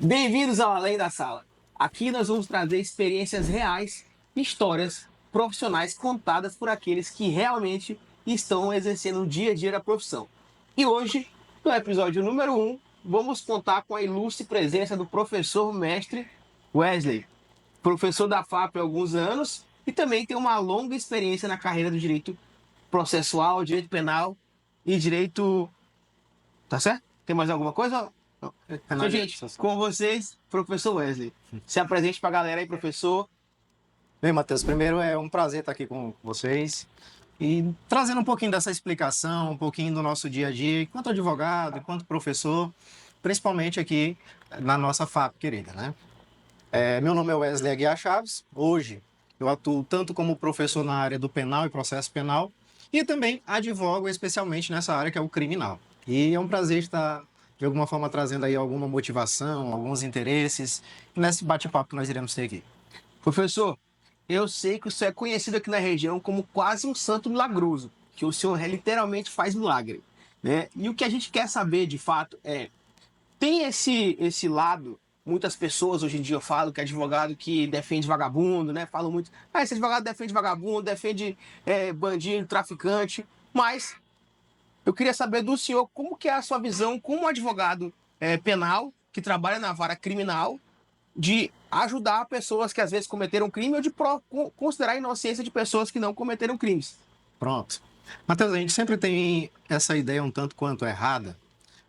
Bem-vindos ao Além da Sala. Aqui nós vamos trazer experiências reais, histórias profissionais contadas por aqueles que realmente estão exercendo o dia a dia da profissão. E hoje, no episódio número 1, vamos contar com a ilustre presença do professor mestre Wesley, professor da FAP há alguns anos e também tem uma longa experiência na carreira do direito processual, direito penal e direito. Tá certo? Tem mais alguma coisa? Não. Então, gente, com vocês, professor Wesley. Se apresente para a galera aí, professor. Bem, Matheus, primeiro é um prazer estar aqui com vocês e trazendo um pouquinho dessa explicação, um pouquinho do nosso dia a dia, enquanto advogado, enquanto professor, principalmente aqui na nossa FAP querida, né? Meu nome é Wesley Aguiar Chaves. Hoje eu atuo tanto como professor na área do penal e processo penal e também advogo especialmente nessa área que é o criminal. E é um prazer estar, de alguma forma, trazendo aí alguma motivação, alguns interesses nesse bate-papo que nós iremos ter aqui. Professor, eu sei que o senhor é conhecido aqui na região como quase um santo milagroso, que o senhor literalmente faz milagre, né? E o que a gente quer saber, de fato, tem esse lado. Muitas pessoas hoje em dia falam que é advogado que defende vagabundo, né? Falam muito, esse advogado defende vagabundo, defende bandido, traficante, mas eu queria saber do senhor como que é a sua visão como advogado penal que trabalha na vara criminal de ajudar pessoas que às vezes cometeram crime ou de considerar a inocência de pessoas que não cometeram crimes. Pronto. Matheus, a gente sempre tem essa ideia um tanto quanto errada.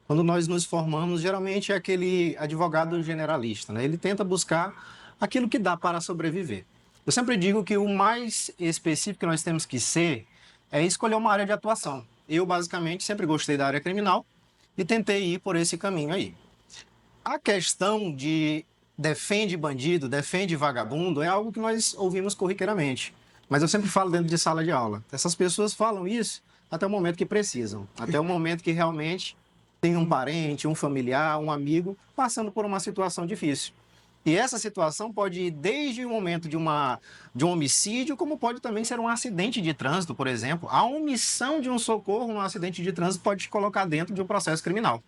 Quando nós nos formamos, geralmente é aquele advogado generalista, né? Ele tenta buscar aquilo que dá para sobreviver. Eu sempre digo que o mais específico que nós temos que ser é escolher uma área de atuação. Eu, basicamente, sempre gostei da área criminal e tentei ir por esse caminho aí. A questão de defende bandido, defende vagabundo, é algo que nós ouvimos corriqueiramente. Mas eu sempre falo dentro de sala de aula. Essas pessoas falam isso até o momento que precisam, até o momento que realmente tem um parente, um familiar, um amigo passando por uma situação difícil. E essa situação pode ir desde o momento de um homicídio, como pode também ser um acidente de trânsito, por exemplo. A omissão de um socorro num acidente de trânsito pode te colocar dentro de um processo criminal.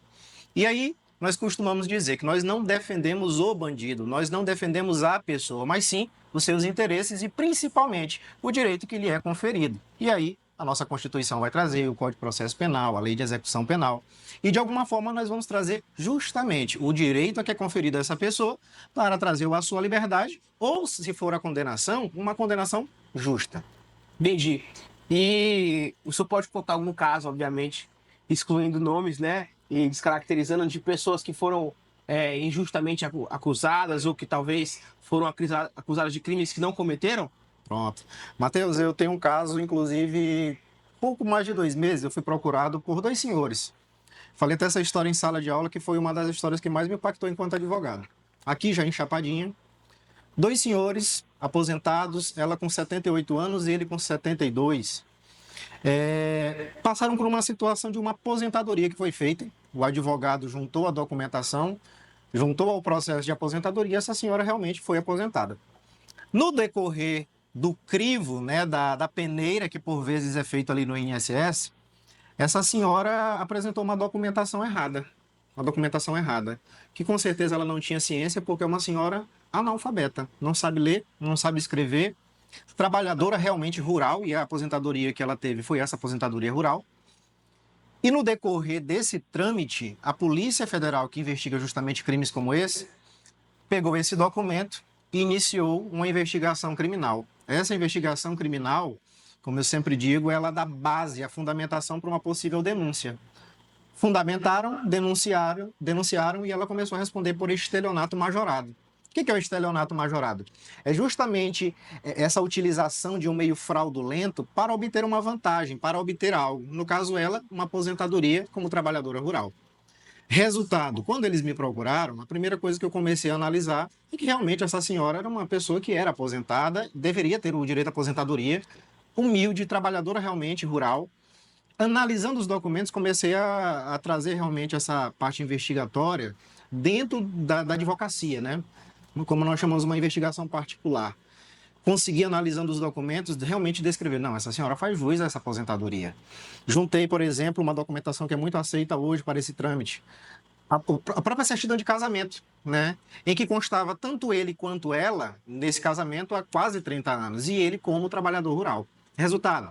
E aí, nós costumamos dizer que nós não defendemos o bandido, nós não defendemos a pessoa, mas sim os seus interesses e principalmente o direito que lhe é conferido. E aí, a nossa Constituição vai trazer o Código de Processo Penal, a Lei de Execução Penal. E de alguma forma nós vamos trazer justamente o direito a que é conferido a essa pessoa para trazer a sua liberdade ou, se for a condenação, uma condenação justa. Entendi. E o senhor pode contar algum caso, obviamente, excluindo nomes, né? E descaracterizando de pessoas que foram injustamente acusadas ou que talvez foram acusadas de crimes que não cometeram? Pronto. Matheus, eu tenho um caso, inclusive, pouco mais de 2 meses, eu fui procurado por 2 senhores. Falei até essa história em sala de aula, que foi uma das histórias que mais me impactou enquanto advogado. Aqui, já em Chapadinha, 2 senhores aposentados, ela com 78 anos e ele com 72. Passaram por uma situação de uma aposentadoria que foi feita. O advogado juntou a documentação, juntou ao processo de aposentadoria, essa senhora realmente foi aposentada. No decorrer do crivo, né, da peneira que por vezes é feito ali no INSS, essa senhora apresentou uma documentação errada. Uma documentação errada. Que com certeza ela não tinha ciência, porque é uma senhora analfabeta. Não sabe ler, não sabe escrever. Trabalhadora realmente rural, e a aposentadoria que ela teve foi essa aposentadoria rural. E no decorrer desse trâmite, a Polícia Federal, que investiga justamente crimes como esse, pegou esse documento e iniciou uma investigação criminal. Essa investigação criminal, como eu sempre digo, ela dá base, a fundamentação para uma possível denúncia. Fundamentaram, denunciaram e ela começou a responder por estelionato majorado. O que é o estelionato majorado? É justamente essa utilização de um meio fraudulento para obter uma vantagem, para obter algo. No caso, ela, uma aposentadoria como trabalhadora rural. Resultado, quando eles me procuraram, a primeira coisa que eu comecei a analisar é que realmente essa senhora era uma pessoa que era aposentada, deveria ter o direito à aposentadoria, humilde, trabalhadora realmente rural. Analisando os documentos, comecei a trazer realmente essa parte investigatória dentro da advocacia, né? Como nós chamamos uma investigação particular. Consegui, analisando os documentos, realmente descrever, não, essa senhora faz jus a essa aposentadoria. Juntei, por exemplo, uma documentação que é muito aceita hoje para esse trâmite. A própria certidão de casamento, né? Em que constava tanto ele quanto ela nesse casamento há quase 30 anos, e ele como trabalhador rural. Resultado: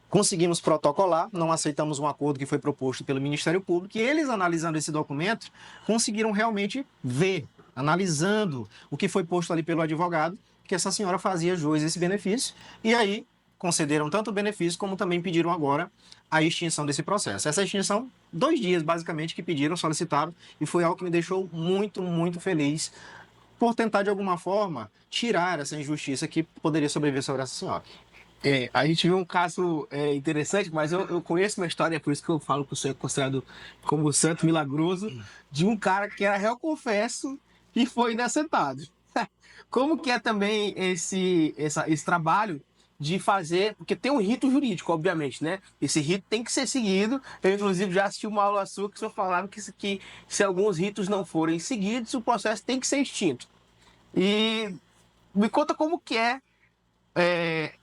conseguimos protocolar, não aceitamos um acordo que foi proposto pelo Ministério Público, e eles, analisando esse documento, conseguiram realmente ver, analisando o que foi posto ali pelo advogado, que essa senhora fazia jus a esse benefício, e aí concederam tanto o benefício como também pediram agora a extinção desse processo. Essa extinção, 2 dias basicamente que pediram, solicitaram, e foi algo que me deixou muito, muito feliz por tentar de alguma forma tirar essa injustiça que poderia sobreviver sobre essa senhora. A gente viu um caso interessante, mas eu conheço uma história, por isso que eu falo que o senhor é considerado como santo milagroso, de um cara que era réu confesso e foi inocentado. Como que é também esse trabalho de fazer, porque tem um rito jurídico, obviamente, né? Esse rito tem que ser seguido. Eu, inclusive, já assisti uma aula sua que o senhor falava que se alguns ritos não forem seguidos, o processo tem que ser extinto. E me conta como que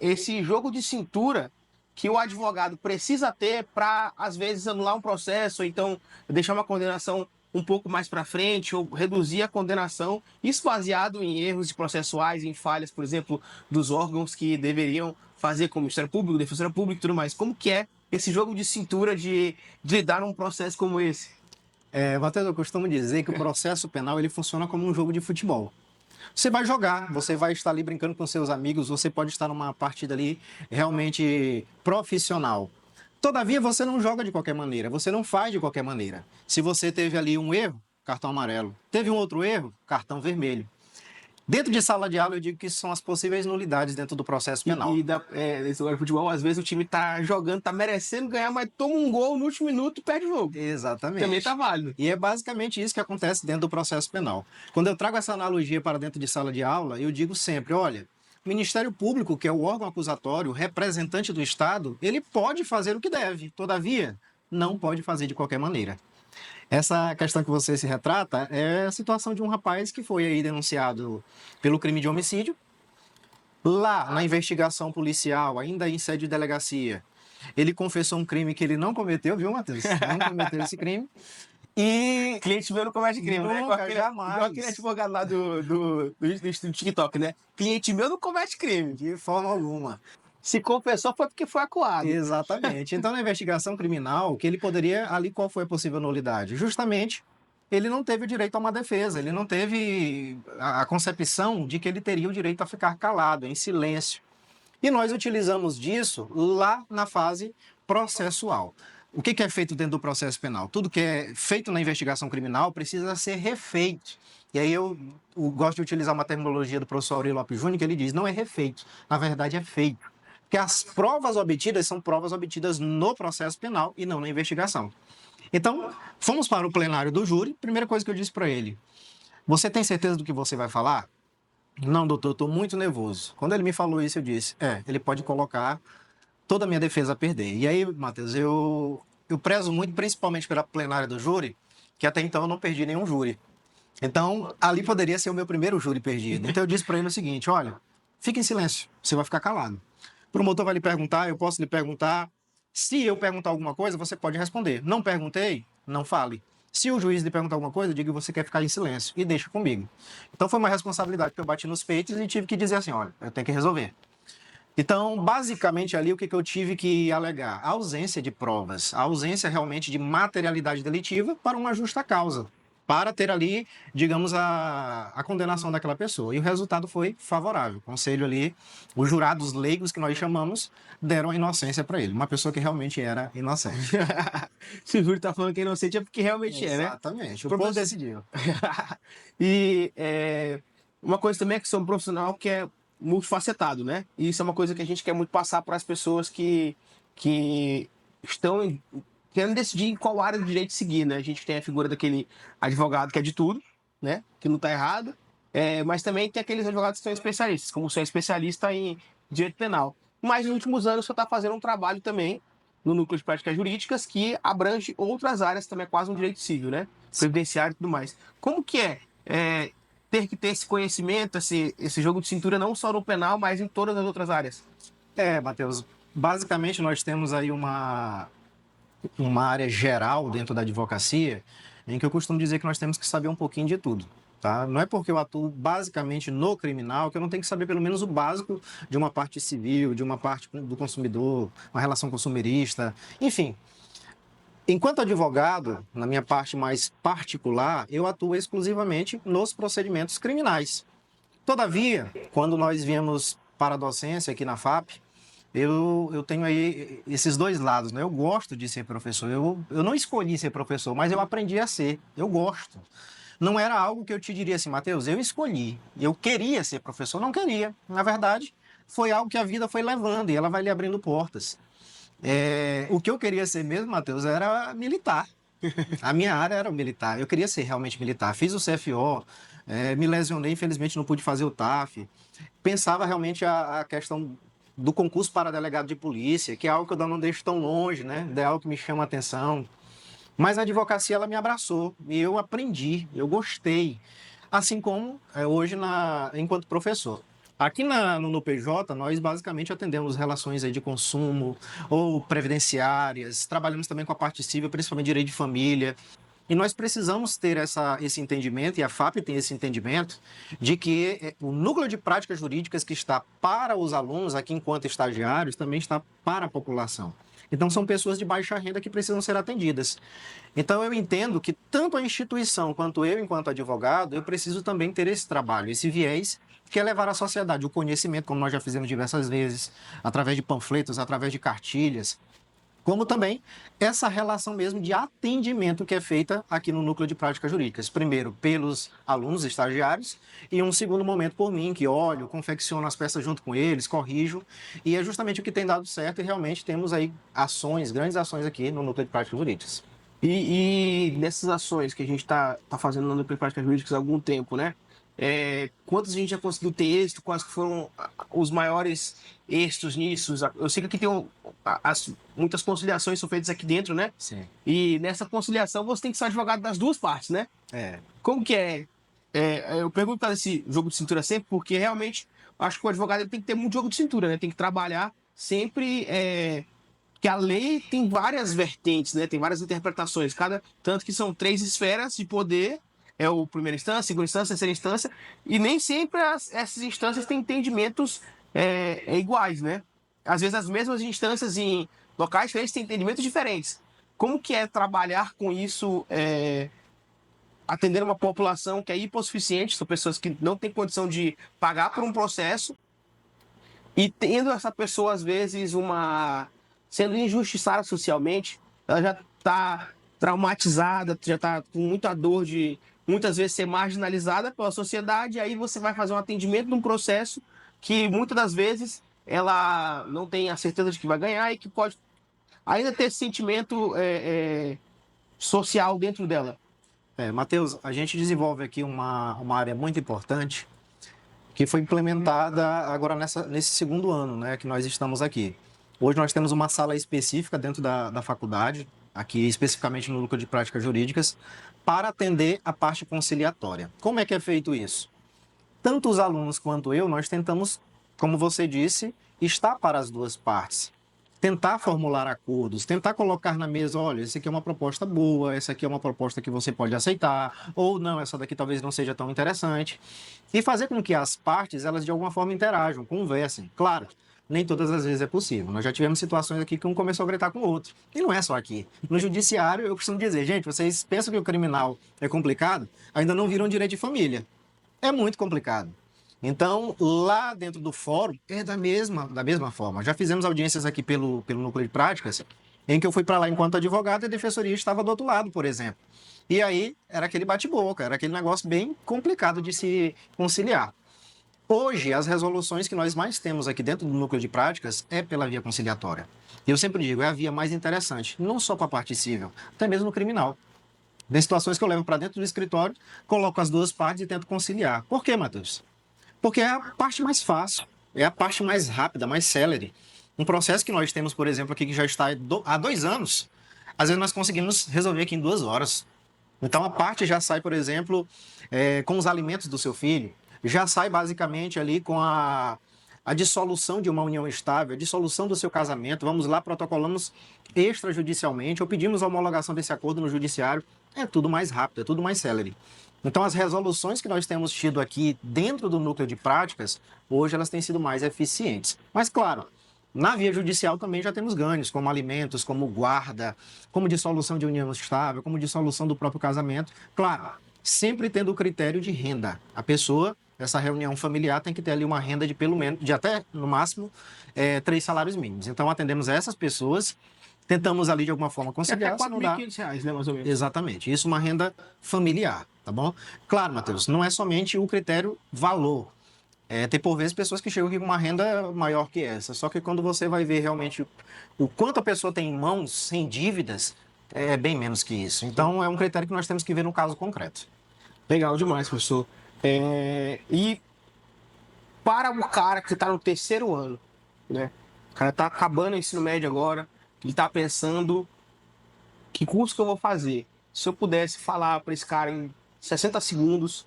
esse jogo de cintura que o advogado precisa ter para, às vezes, anular um processo, ou então deixar uma condenação um pouco mais para frente, ou reduzir a condenação, isso baseado em erros processuais, em falhas, por exemplo, dos órgãos que deveriam fazer, como Ministério Público, Defensoria Pública e tudo mais. Como que é esse jogo de cintura de lidar num processo como esse? Matheus, eu costumo dizer que o processo penal ele funciona como um jogo de futebol. Você vai jogar, você vai estar ali brincando com seus amigos, você pode estar numa partida ali realmente profissional. Todavia, você não joga de qualquer maneira, você não faz de qualquer maneira. Se você teve ali um erro, cartão amarelo. Teve um outro erro, cartão vermelho. Dentro de sala de aula, eu digo que são as possíveis nulidades dentro do processo penal. Nesse lugar de futebol, às vezes o time tá jogando, tá merecendo ganhar, mas toma um gol no último minuto e perde o jogo. Exatamente. Também tá válido. E é basicamente isso que acontece dentro do processo penal. Quando eu trago essa analogia para dentro de sala de aula, eu digo sempre, olha, o Ministério Público, que é o órgão acusatório, o representante do Estado, ele pode fazer o que deve, todavia, não pode fazer de qualquer maneira. Essa questão que você se retrata é a situação de um rapaz que foi aí denunciado pelo crime de homicídio. Lá, na investigação policial, ainda em sede de delegacia, ele confessou um crime que ele não cometeu, viu, Matheus? Não cometeu esse crime. E Cliente meu não comete crime, né? nunca, jamais. Igual aquele advogado lá do TikTok, né? Cliente meu não comete crime. De forma alguma. Se confessou foi porque foi acuado. Exatamente. Então, na investigação criminal, que ele poderia, ali qual foi a possível nulidade? Justamente, ele não teve o direito a uma defesa, ele não teve a concepção de que ele teria o direito a ficar calado, em silêncio. E nós utilizamos disso lá na fase processual. O que é feito dentro do processo penal? Tudo que é feito na investigação criminal precisa ser refeito. E aí eu gosto de utilizar uma terminologia do professor Aurélio Lopes Júnior, que ele diz, não é refeito, na verdade é feito. Porque as provas obtidas são provas obtidas no processo penal e não na investigação. Então, fomos para o plenário do júri. Primeira coisa que eu disse para ele, você tem certeza do que você vai falar? Não, doutor, eu estou muito nervoso. Quando ele me falou isso, eu disse, ele pode colocar toda a minha defesa a perder. E aí, Matheus, eu prezo muito, principalmente pela plenária do júri, que até então eu não perdi nenhum júri. Então, ali poderia ser o meu primeiro júri perdido. Então, eu disse para ele o seguinte, olha, fique em silêncio, você vai ficar calado. O promotor vai lhe perguntar, eu posso lhe perguntar. Se eu perguntar alguma coisa, você pode responder. Não perguntei? Não fale. Se o juiz lhe perguntar alguma coisa, diga que você quer ficar em silêncio e deixa comigo. Então, foi uma responsabilidade que eu bati nos peitos e tive que dizer assim, olha, eu tenho que resolver. Então, basicamente ali, o que eu tive que alegar? A ausência de provas, a ausência realmente de materialidade delitiva para uma justa causa, para ter ali, digamos, a condenação daquela pessoa. E o resultado foi favorável. O conselho ali, os jurados leigos que nós chamamos, deram a inocência para ele. Uma pessoa que realmente era inocente. Se o júri tá falando que é inocente é porque realmente é, né? Exatamente. O povo decidiu. E uma coisa também é que sou um profissional que é multifacetado, né? E isso é uma coisa que a gente quer muito passar para as pessoas que estão querendo decidir em qual área do direito seguir, né? A gente tem a figura daquele advogado que é de tudo, né? Que não está errado, mas também tem aqueles advogados que são especialistas, como o senhor é especialista em direito penal. Mas nos últimos anos o senhor está fazendo um trabalho também no Núcleo de Práticas Jurídicas que abrange outras áreas, também é quase um direito civil, né? Previdenciário e tudo mais. Como que ter que ter esse conhecimento, esse jogo de cintura, não só no penal, mas em todas as outras áreas? Matheus, basicamente nós temos aí uma uma área geral dentro da advocacia, em que eu costumo dizer que nós temos que saber um pouquinho de tudo. Tá? Não é porque eu atuo basicamente no criminal que eu não tenho que saber pelo menos o básico de uma parte civil, de uma parte do consumidor, uma relação consumerista, enfim. Enquanto advogado, na minha parte mais particular, eu atuo exclusivamente nos procedimentos criminais. Todavia, quando nós viemos para a docência aqui na FAP, eu tenho aí esses dois lados, né? Eu gosto de ser professor. Eu não escolhi ser professor, mas eu aprendi a ser. Eu gosto. Não era algo que eu te diria assim, Matheus, eu escolhi. Eu queria ser professor, não queria. Na verdade, foi algo que a vida foi levando e ela vai lhe abrindo portas. O que eu queria ser mesmo, Matheus, era militar. A minha área era militar. Eu queria ser realmente militar. Fiz o CFO, me lesionei, infelizmente não pude fazer o TAF. Pensava realmente a questão do concurso para delegado de polícia, que é algo que eu não deixo tão longe, né? É algo que me chama a atenção. Mas a advocacia, ela me abraçou e eu aprendi, eu gostei. Assim como hoje enquanto professor. Aqui no PJ, nós basicamente atendemos relações aí de consumo ou previdenciárias, trabalhamos também com a parte civil, principalmente direito de família. E nós precisamos ter esse entendimento, e a FAP tem esse entendimento, de que o núcleo de práticas jurídicas que está para os alunos, aqui enquanto estagiários, também está para a população. Então, são pessoas de baixa renda que precisam ser atendidas. Então, eu entendo que tanto a instituição quanto eu, enquanto advogado, eu preciso também ter esse trabalho, esse viés, que é levar à sociedade o conhecimento, como nós já fizemos diversas vezes, através de panfletos, através de cartilhas, como também essa relação mesmo de atendimento que é feita aqui no Núcleo de Práticas Jurídicas. Primeiro, pelos alunos estagiários, e um segundo momento por mim, que olho, confecciono as peças junto com eles, corrijo, e é justamente o que tem dado certo, e realmente temos aí ações, grandes ações aqui no Núcleo de Práticas Jurídicas. E nessas ações que a gente está fazendo no Núcleo de Práticas Jurídicas há algum tempo, né? Quantos a gente já conseguiu ter êxito? Quais que foram os maiores êxitos nisso? Eu sei que aqui tem muitas conciliações são feitas aqui dentro, né? Sim. E nessa conciliação você tem que ser advogado das duas partes, né? Como que é? Eu pergunto para esse jogo de cintura sempre, porque realmente acho que o advogado ele tem que ter muito jogo de cintura, né? Tem que trabalhar sempre. Que a lei tem várias vertentes, né? Tem várias interpretações, tanto que são 3 esferas de poder, é o primeira instância, segunda instância, terceira instância, e nem sempre essas instâncias têm entendimentos iguais, né? Às vezes as mesmas instâncias em locais diferentes têm entendimentos diferentes. Como que é trabalhar com isso, atender uma população que é hipossuficiente, são pessoas que não têm condição de pagar por um processo, e tendo essa pessoa, às vezes, sendo injustiçada socialmente, ela já está traumatizada, já está com muita dor de muitas vezes ser marginalizada pela sociedade, e aí você vai fazer um atendimento num processo que muitas das vezes ela não tem a certeza de que vai ganhar e que pode ainda ter esse sentimento social dentro dela. Matheus, a gente desenvolve aqui uma área muito importante que foi implementada agora nesse segundo ano, né, que nós estamos aqui. Hoje nós temos uma sala específica dentro da faculdade, aqui especificamente no Núcleo de Práticas Jurídicas, para atender a parte conciliatória. Como é que é feito isso? Tanto os alunos quanto eu, nós tentamos, como você disse, estar para as duas partes. Tentar formular acordos, tentar colocar na mesa, olha, essa aqui é uma proposta boa, essa aqui é uma proposta que você pode aceitar, ou não, essa daqui talvez não seja tão interessante. E fazer com que as partes, elas de alguma forma interajam, conversem. Claro, nem todas as vezes é possível. Nós já tivemos situações aqui que um começou a gritar com o outro. E não é só aqui. No judiciário, eu costumo dizer, gente, vocês pensam que o criminal é complicado? Ainda não viram direito de família. É muito complicado. Então, lá dentro do fórum, é da mesma forma. Já fizemos audiências aqui pelo Núcleo de Práticas, em que eu fui para lá enquanto advogado e a defensoria estava do outro lado, por exemplo. E aí, era aquele bate-boca, era aquele negócio bem complicado de se conciliar. Hoje, as resoluções que nós mais temos aqui dentro do Núcleo de Práticas é pela via conciliatória. Eu sempre digo, é a via mais interessante, não só para a parte civil, até mesmo no criminal. Tem situações que eu levo para dentro do escritório, coloco as duas partes e tento conciliar. Por quê, Matheus? Porque é a parte mais fácil, é a parte mais rápida, mais célere. Um processo que nós temos, por exemplo, aqui que já está há 2 anos, às vezes nós conseguimos resolver aqui em 2 horas. Então a parte já sai, por exemplo, com os alimentos do seu filho, já sai basicamente ali com a dissolução de uma união estável, a dissolução do seu casamento, vamos lá, protocolamos extrajudicialmente ou pedimos a homologação desse acordo no judiciário, é tudo mais rápido, é tudo mais célere. Então, as resoluções que nós temos tido aqui dentro do núcleo de práticas, hoje elas têm sido mais eficientes. Mas, claro, na via judicial também já temos ganhos, como alimentos, como guarda, como dissolução de união estável, como dissolução do próprio casamento. Claro, sempre tendo o critério de renda. A pessoa, essa reunião familiar, tem que ter ali uma renda de pelo menos, de até, no máximo, 3 salários mínimos. Então, atendemos essas pessoas, tentamos ali de alguma forma conciliar. Até R$ 4.500, né, mais ou menos. Exatamente. Isso é uma renda familiar, tá bom? Claro, Matheus, não é somente o critério valor. Tem por vezes pessoas que chegam aqui com uma renda maior que essa. Só que quando você vai ver realmente o quanto a pessoa tem em mãos sem dívidas, é bem menos que isso. Então é um critério que nós temos que ver no caso concreto. Legal demais, professor. E para o cara que está no terceiro ano, né? O cara está acabando o ensino médio agora, ele está pensando que curso que eu vou fazer. Se eu pudesse falar para esse cara em 60 segundos,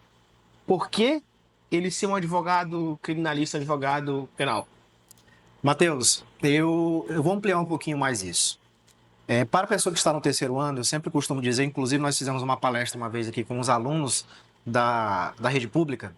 por que ele ser um advogado criminalista, advogado penal? Matheus, eu vou ampliar um pouquinho mais isso. Para a pessoa que está no terceiro ano, eu sempre costumo dizer, inclusive nós fizemos uma palestra uma vez aqui com os alunos da rede pública,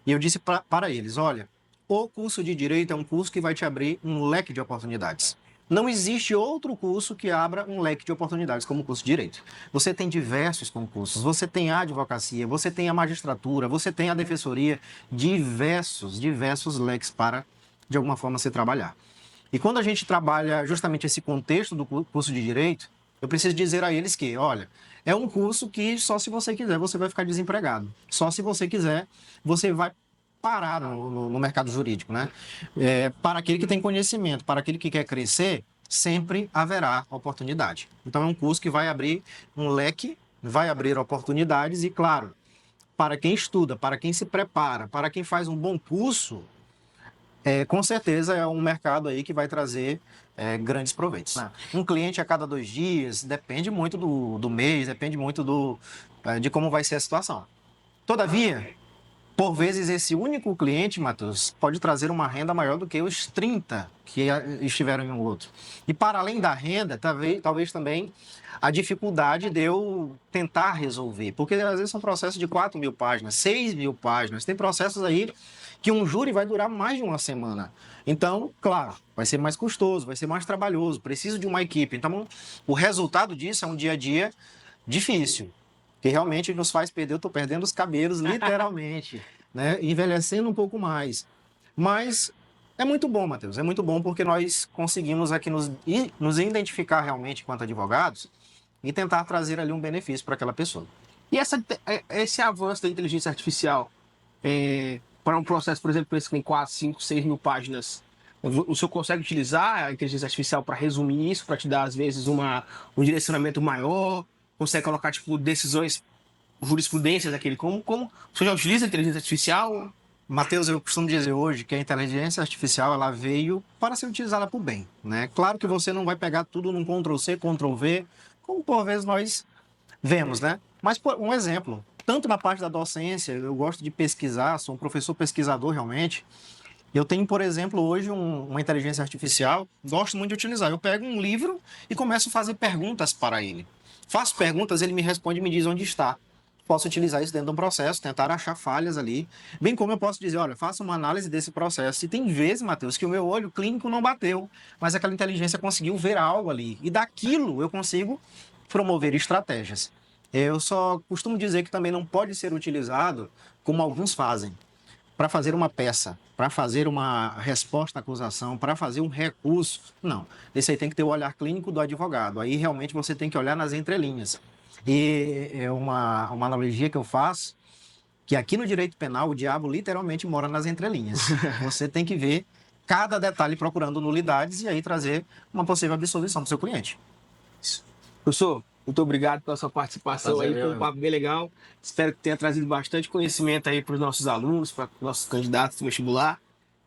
e eu disse para eles, olha, o curso de Direito é um curso que vai te abrir um leque de oportunidades. Não existe outro curso que abra um leque de oportunidades como o curso de Direito. Você tem diversos concursos, você tem a advocacia, você tem a magistratura, você tem a defensoria, diversos leques para, de alguma forma, se trabalhar. E quando a gente trabalha justamente esse contexto do curso de Direito, eu preciso dizer a eles que, olha, é um curso que só se você quiser você vai ficar desempregado. Só se você quiser você vai parar no mercado jurídico, né? Para aquele que tem conhecimento, para aquele que quer crescer, sempre haverá oportunidade. Então é um curso que vai abrir um leque, vai abrir oportunidades e, claro, para quem estuda, para quem se prepara, para quem faz um bom curso, com certeza é um mercado aí que vai trazer grandes proveitos. Um cliente a cada 2 dias, depende muito do mês, depende muito de como vai ser a situação. Todavia, por vezes, esse único cliente, Matheus, pode trazer uma renda maior do que os 30 que estiveram em um outro. E para além da renda, talvez também a dificuldade de eu tentar resolver. Porque às vezes são processos de 4.000 páginas, 6.000 páginas. Tem processos aí que um júri vai durar mais de uma semana. Então, claro, vai ser mais custoso, vai ser mais trabalhoso, preciso de uma equipe. Então, o resultado disso é um dia a dia difícil, que realmente nos faz perder, eu estou perdendo os cabelos, literalmente, né? Envelhecendo um pouco mais. Mas é muito bom, Matheus, é muito bom porque nós conseguimos aqui nos identificar realmente enquanto advogados e tentar trazer ali um benefício para aquela pessoa. E esse avanço da inteligência artificial, para um processo, por exemplo, esse que tem 4, 5, 6 mil páginas, o senhor consegue utilizar a inteligência artificial para resumir isso, para te dar, às vezes, um direcionamento maior? Consegue colocar, tipo, decisões, jurisprudências daquele? Como o senhor já utiliza a inteligência artificial? Matheus, eu costumo dizer hoje que a inteligência artificial ela veio para ser utilizada por bem, né? Claro que você não vai pegar tudo num Ctrl+C, Ctrl+V, como por vezes nós vemos, né? Mas, por um exemplo, tanto na parte da docência, eu gosto de pesquisar, sou um professor pesquisador realmente. Eu tenho, por exemplo, hoje uma inteligência artificial, gosto muito de utilizar. Eu pego um livro e começo a fazer perguntas para ele. Faço perguntas, ele me responde e me diz onde está. Posso utilizar isso dentro de um processo, tentar achar falhas ali. Bem como eu posso dizer, olha, faça uma análise desse processo. E tem vezes, Matheus, que o meu olho clínico não bateu, mas aquela inteligência conseguiu ver algo ali. E daquilo eu consigo promover estratégias. Eu só costumo dizer que também não pode ser utilizado como alguns fazem, para fazer uma peça, para fazer uma resposta à acusação, para fazer um recurso. Não, esse aí tem que ter o olhar clínico do advogado. Aí realmente você tem que olhar nas entrelinhas. E é uma analogia que eu faço, que aqui no direito penal o diabo literalmente mora nas entrelinhas. Você tem que ver cada detalhe procurando nulidades e aí trazer uma possível absolvição para o seu cliente. Professor, muito obrigado pela sua participação aí, foi um papo bem legal. Espero que tenha trazido bastante conhecimento aí para os nossos alunos, para os nossos candidatos do vestibular.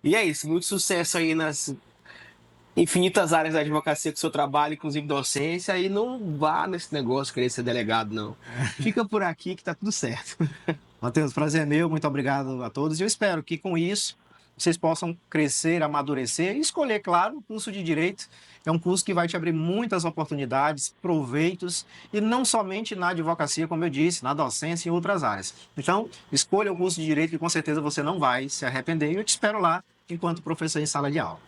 E é isso, muito sucesso aí nas infinitas áreas da advocacia que o senhor trabalha, inclusive docência, e não vá nesse negócio querer ser delegado, não. Fica por aqui que tá tudo certo. Matheus, prazer é meu, muito obrigado a todos. E eu espero que com isso vocês possam crescer, amadurecer e escolher, claro, o curso de Direito. É um curso que vai te abrir muitas oportunidades, proveitos, e não somente na advocacia, como eu disse, na docência e em outras áreas. Então, escolha o curso de Direito que com certeza você não vai se arrepender. E eu te espero lá enquanto professor em sala de aula.